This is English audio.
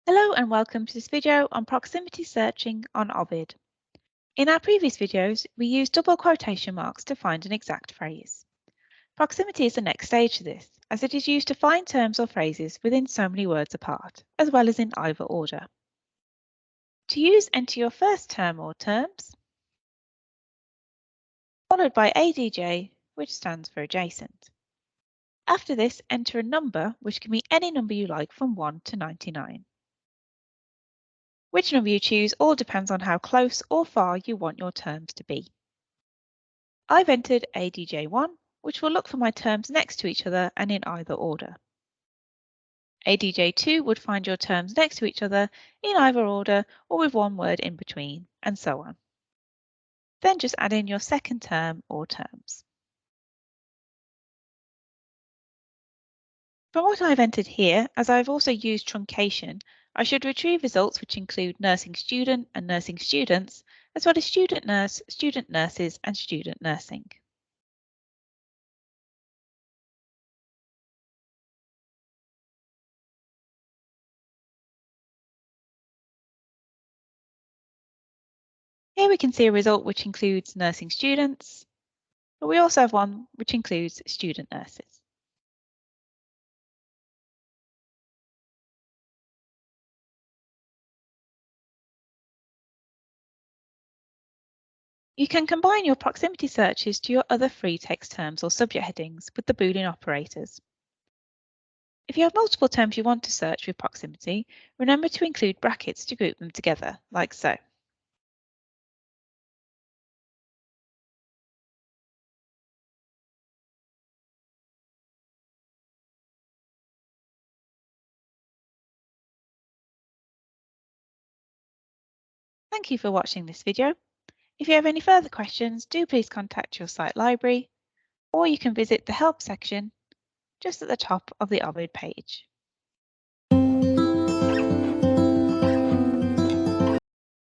Hello and welcome to this video on proximity searching on OVID. In our previous videos, we used double quotation marks to find an exact phrase. Proximity is the next stage to this, as it is used to find terms or phrases within so many words apart, as well as in either order. To use, enter your first term or terms, followed by ADJ, which stands for adjacent. After this, enter a number, which can be any number you like from 1 to 99. Which number you choose all depends on how close or far you want your terms to be. I've entered ADJ1, which will look for my terms next to each other and in either order. ADJ2 would find your terms next to each other in either order or with one word in between, and so on. Then just add in your second term or terms. From what I've entered here, as I've also used truncation, I should retrieve results which include nursing student and nursing students, as well as student nurse, student nurses, and student nursing. Here we can see a result which includes nursing students, but we also have one which includes student nurses. You can combine your proximity searches to your other free text terms or subject headings with the Boolean operators. If you have multiple terms you want to search with proximity, remember to include brackets to group them together, like so. Thank you for watching this video. If you have any further questions, do please contact your site library, or you can visit the help section just at the top of the OVID page.